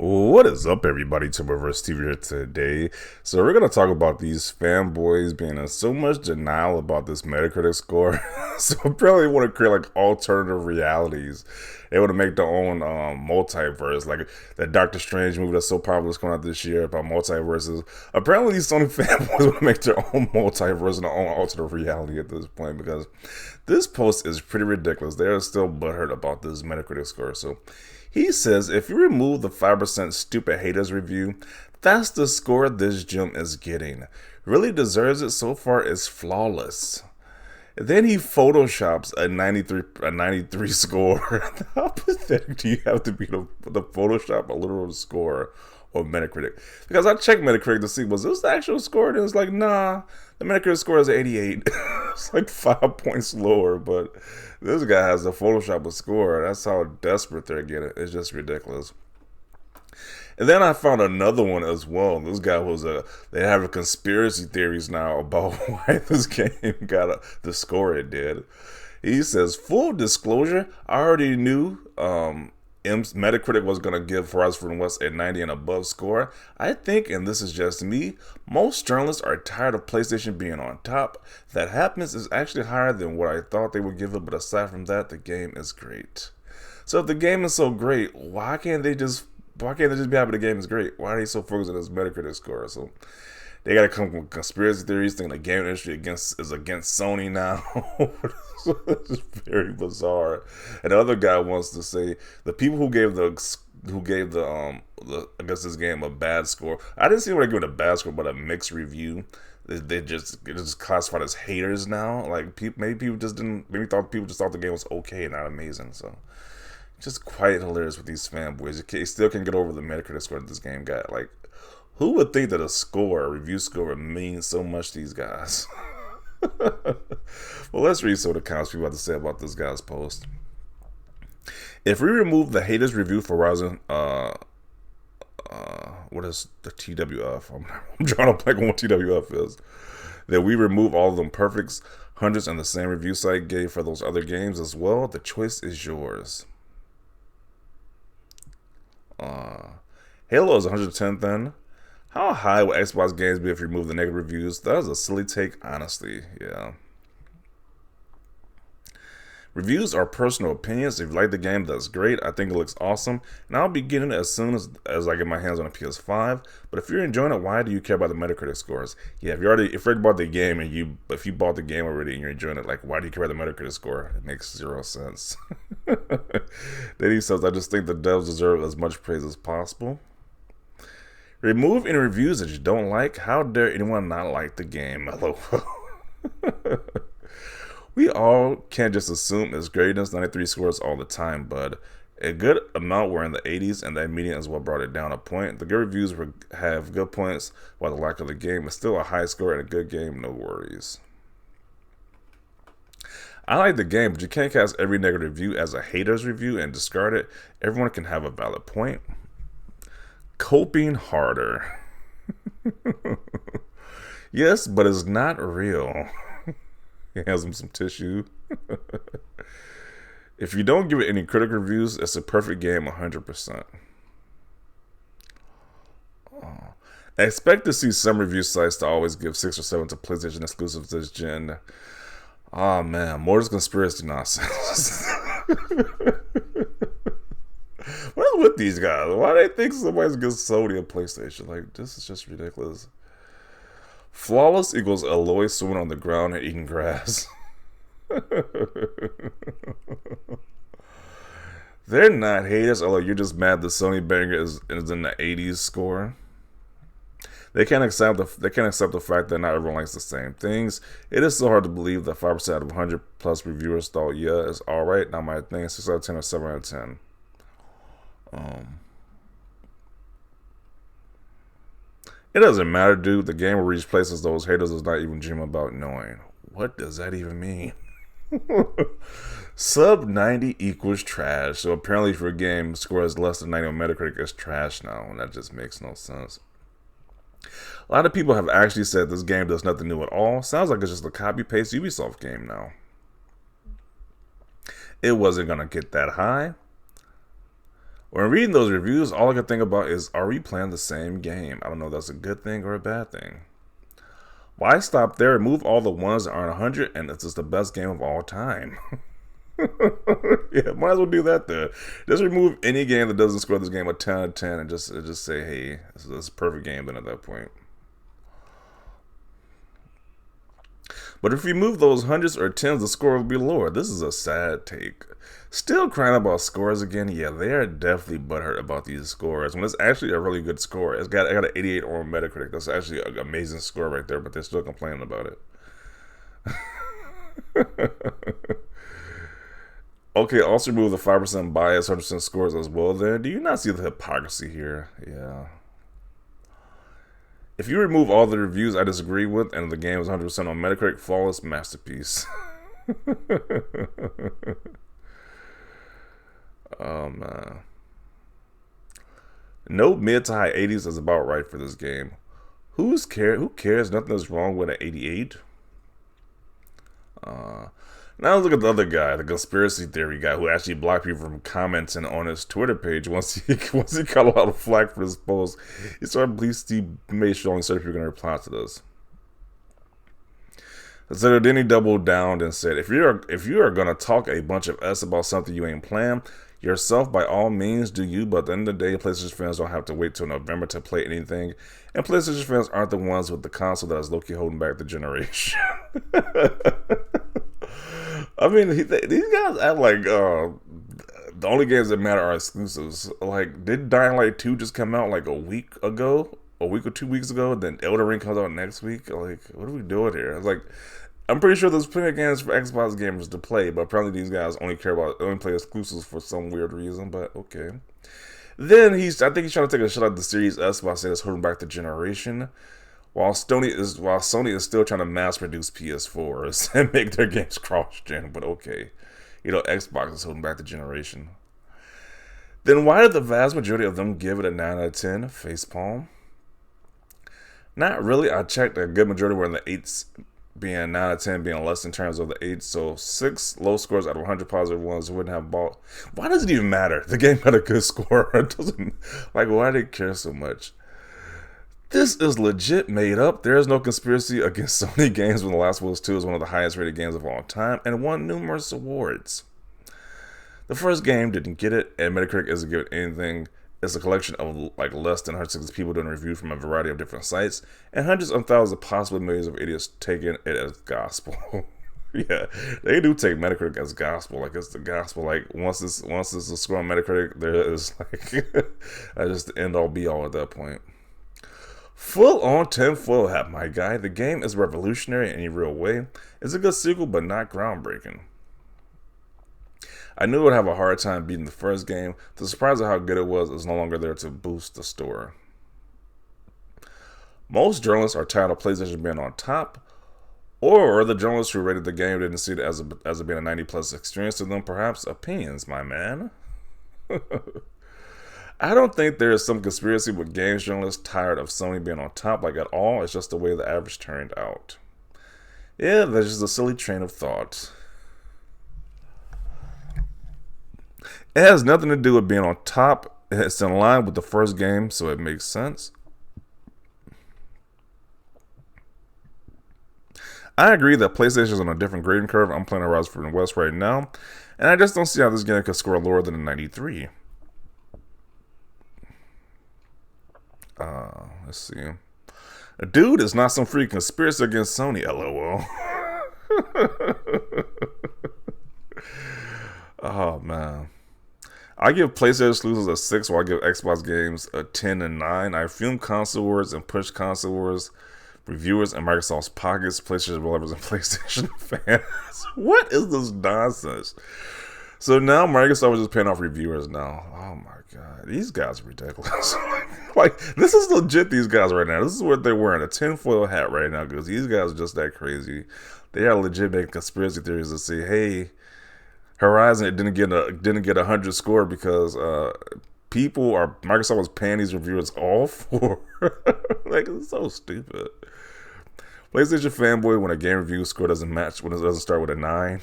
What is up, everybody? To Beverage TV here today. So we're gonna talk about these fanboys being in so much denial about this Metacritic score. So apparently, they want to create like alternative realities. They want to make their own multiverse, like that Doctor Strange movie that's so popular that's coming out this year about multiverses. Apparently, these Sony fanboys want to make their own multiverse and their own alternate reality at this point because this post is pretty ridiculous. They are still butthurt about this Metacritic score. So he says, if you remove the 5% stupid haters review, that's the score this gem is getting. Really deserves it. So far, it's flawless. Then he photoshops a 93 score. How pathetic do you have to be to Photoshop a literal score of Metacritic? Because I checked Metacritic to see, was this the actual score? And it's like, nah, the Metacritic score is 88. It's like 5 points lower, but this guy has to Photoshop a score. That's how desperate they're getting. It's just ridiculous. And then I found another one as well. This guy they have conspiracy theories now about why this game got the score it did. He says, full disclosure, I already knew Metacritic was going to give Horizon Forbidden West a 90 and above score. I think, and this is just me, most journalists are tired of PlayStation being on top. That happens is actually higher than what I thought they would give it, but aside from that, the game is great. So if the game is so great, why can't they just be happy the game is great? Why are they so focused on this Metacritic score? So they gotta come up with conspiracy theories, thinking the game industry is against Sony now. This is very bizarre. And the other guy wants to say the people who gave I guess this game a bad score. I didn't see why they give it a bad score, but a mixed review. It's just classified as haters now. Like maybe people just thought the game was okay, not amazing. So just quite hilarious with these fanboys. You still can get over the Metacritic score that this game got. Like, who would think that a review score, would mean so much to these guys? Well, let's read some of the comments people have to say about this guy's post. If we remove the haters review for Horizon, what is the TWF? I'm trying to blank on what TWF is. That we remove all of them perfects, hundreds, and the same review site gave for those other games as well. The choice is yours. Halo is 110 then. How high will Xbox games be if you remove the negative reviews? That is a silly take, honestly. Yeah. Reviews are personal opinions. If you like the game, that's great. I think it looks awesome, and I'll be getting it as soon as I get my hands on a PS5. But if you're enjoying it, why do you care about the Metacritic scores? Yeah, if you already bought the game if you bought the game already and you're enjoying it, like why do you care about the Metacritic score? It makes zero sense. Then he says, I just think the devs deserve as much praise as possible. Remove any reviews that you don't like. How dare anyone not like the game? LOL. We all can't just assume it's greatness. 93 scores all the time, but a good amount were in the 80s, and that median is what brought it down a point. The good reviews have good points, while the lack of the game is still a high score and a good game. No worries. I like the game, but you can't cast every negative review as a hater's review and discard it. Everyone can have a valid point. Coping harder. Yes, but it's not real. He has him some tissue. If you don't give it any critical reviews, it's a perfect game 100%. I expect to see some review sites to always give 6 or 7 to PlayStation exclusives this gen. Oh man, more just conspiracy nonsense. What is with these guys? Why do they think somebody's against Sony and PlayStation? Like, this is just ridiculous. Flawless equals Aloy swimming on the ground and eating grass. They're not haters, although you're just mad the Sony banger is in the 80s score. They can't accept the fact that not everyone likes the same things. It is so hard to believe that 5% out of 100 plus reviewers thought, yeah, it's alright, not my thing. 6 out of 10 or 7 out of 10. It doesn't matter, dude. The game will reach places those haters is not even dream about knowing. What does that even mean? Sub 90 equals trash. So apparently if your game scores less than 90 on Metacritic, it's trash now. And that just makes no sense. A lot of people have actually said this game does nothing new at all. Sounds like it's just a copy-paste Ubisoft game now. It wasn't going to get that high. When reading those reviews, all I can think about is, are we playing the same game? I don't know if that's a good thing or a bad thing. Why stop there? Remove all the ones that aren't 100 and it's just the best game of all time. Yeah, might as well do that then. Just remove any game that doesn't score this game a 10 out of 10 and just say, hey, this is a perfect game then at that point. But if you remove those hundreds or tens, the score will be lower. This is a sad take. Still crying about scores again? Yeah, they are definitely butthurt about these scores. When it's actually a really good score. I got an 88 on Metacritic. That's actually an amazing score right there, but they're still complaining about it. Okay, also remove the 5% bias, 100% scores as well then. Do you not see the hypocrisy here? Yeah. If you remove all the reviews I disagree with and the game is 100% on Metacritic, flawless masterpiece. Oh man. No mid to high 80s is about right for this game. Who cares? Nothing is wrong with an 88. Now let's look at the other guy, the conspiracy theory guy, who actually blocked people from commenting on his Twitter page once he got a lot of flack for his post. He made sure only certain people are going to reply to this. So then he doubled down and said, if you are going to talk a bunch of S about something you ain't planned, yourself by all means do you, but at the end of the day, PlayStation fans don't have to wait till November to play anything, and PlayStation fans aren't the ones with the console that is low-key holding back the generation. I mean, these guys act like the only games that matter are exclusives. Like, did Dying Light 2 just come out like a week or 2 weeks ago? Then Elden Ring comes out next week? Like, what are we doing here? It's like, I'm pretty sure there's plenty of games for Xbox gamers to play, but apparently these guys only play exclusives for some weird reason, but okay. Then I think he's trying to take a shot at the Series S by saying it's holding back the generation. While Sony is still trying to mass produce PS4s and make their games cross-gen, but okay. Xbox is holding back the generation. Then why did the vast majority of them give it a 9 out of 10? Facepalm. Not really. I checked, a good majority were in the 8s, being 9 out of 10 being less in terms of the 8s. So 6 low scores out of 100 positive ones wouldn't have bought. Why does it even matter? The game got a good score. It doesn't, why do they care so much? This is legit made up. There is no conspiracy against Sony games when The Last of Us 2 is one of the highest rated games of all time and won numerous awards. The first game didn't get it, and Metacritic isn't giving anything. It's a collection of less than 160 people doing reviews from a variety of different sites, and hundreds of thousands, possibly millions of idiots taking it as gospel. Yeah, they do take Metacritic as gospel. Like, it's the gospel. Like, once it's a score on Metacritic, there is that's just the end all be all at that point. Full on tinfoil hat, my guy. The game is revolutionary in any real way. It's a good sequel, but not groundbreaking. I knew it would have a hard time beating the first game. The surprise of how good it was is no longer there to boost the store. Most journalists are tired of PlayStation being on top, or the journalists who rated the game didn't see it as it being a 90+ experience to them. Perhaps opinions, my man. I don't think there is some conspiracy with games journalists tired of Sony being on top at all. It's just the way the average turned out. Yeah, that's just a silly train of thought. It has nothing to do with being on top. It's in line with the first game, so it makes sense. I agree that PlayStation is on a different grading curve. I'm playing Horizon Forbidden West right now, and I just don't see how this game could score lower than a 93. Let's see. Dude, it's not some freaking conspiracy against Sony, lol. Oh, man. I give PlayStation exclusives a 6, while I give Xbox games a 10 and 9. I fume console wars and push console wars, reviewers in Microsoft's pockets, PlayStation developers and PlayStation fans. What is this nonsense? So now Microsoft is just paying off reviewers now. Oh my god, these guys are ridiculous. This is legit. These guys right now. This is what they're wearing, a tinfoil hat right now, because these guys are just that crazy. They are legit making conspiracy theories that say, "Hey, Horizon didn't get a 100 score because Microsoft was paying these reviewers all for." It's so stupid. PlayStation fanboy when a game review score doesn't match when it doesn't start with a 9.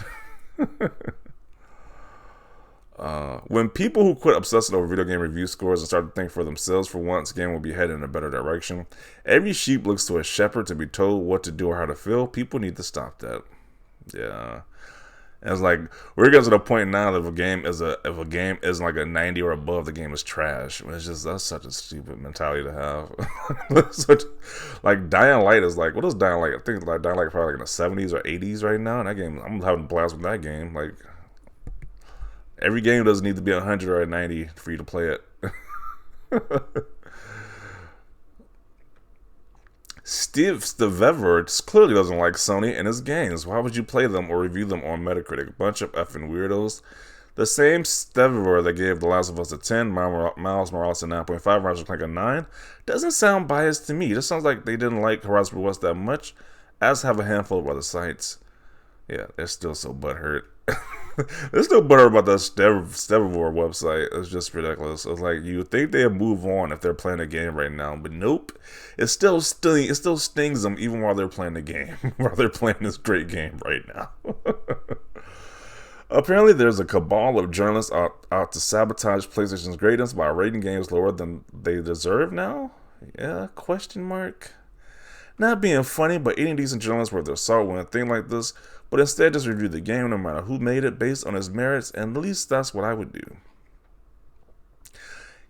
When people who quit obsessing over video game review scores and start to think for themselves for once, game will be headed in a better direction. Every sheep looks to a shepherd to be told what to do or how to feel. People need to stop that. Yeah. And it's like we're getting to the point now that if a game is like a 90 or above, the game is trash. It's just that's such a stupid mentality to have. Like Dying Light is like, what is Dying Light? I think like Dying Light probably like in the 70s or 80s right now. And that game, I'm having a blast with that game. Like every game doesn't need to be 100 or a 90 for you to play it. The Beverage clearly doesn't like Sony and his games. Why would you play them or review them on Metacritic? Bunch of effing weirdos. The same Stever that gave The Last of Us a 10, Miles Morales a 9.5, Ratchet & Clank a 9, doesn't sound biased to me. It just sounds like they didn't like Horizon West that much, as have a handful of other sites. Yeah, they're still so butthurt. They're still butthurt about the Stevervore website. It's just ridiculous. It's like you think they'd move on if they're playing a game right now, but nope. It still stings them even while they're playing the game, while they're playing this great game right now. Apparently, there's a cabal of journalists out to sabotage PlayStation's greatness by rating games lower than they deserve now? Yeah, question mark. Not being funny, but eating decent journalists worth their salt when a thing like this, but instead just review the game no matter who made it based on its merits, and at least that's what I would do.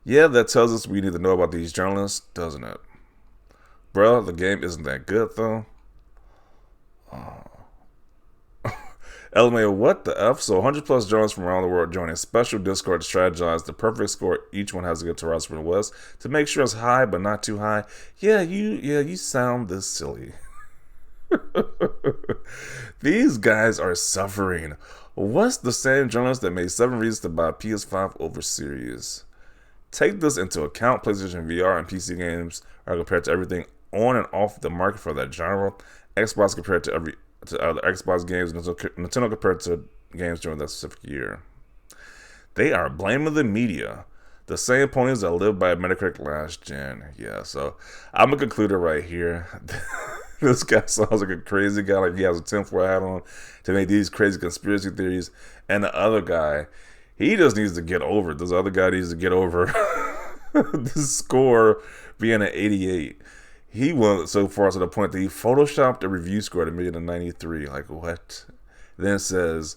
Yeah, that tells us we need to know about these journalists, doesn't it? Bro, the game isn't that good though. LMA, what the F? So 100 plus journalists from around the world join a special Discord to strategize the perfect score each one has to get to Horizon West to make sure it's high but not too high. Yeah, you sound this silly. These guys are suffering. What's the same journalist that made 7 reasons to buy PS5 over Series? Take this into account. PlayStation VR and PC games are compared to everything on and off the market for that genre. Xbox compared to other Xbox games, Nintendo compared to games during that specific year. They are blaming the media. The same ponies that lived by Metacritic last gen. Yeah, so I'm going to conclude it right here. This guy sounds like a crazy guy, like he has a tinfoil hat on to make these crazy conspiracy theories. And the other guy, he just needs to get over it. This other guy needs to get over this score being an 88. He went so far to the point that he photoshopped a review score to make it a 93. Like, what? Then it says,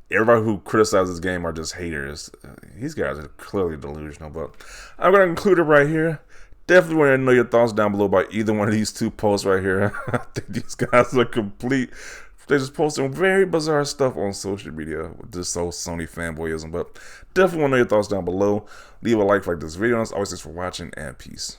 everybody who criticizes this game are just haters. These guys are clearly delusional, but I'm going to conclude it right here. Definitely want to know your thoughts down below about either one of these two posts right here. I think these guys are complete. They're just posting very bizarre stuff on social media with this whole Sony fanboyism. But definitely want to know your thoughts down below. Leave a like for this video. As always, thanks for watching and peace.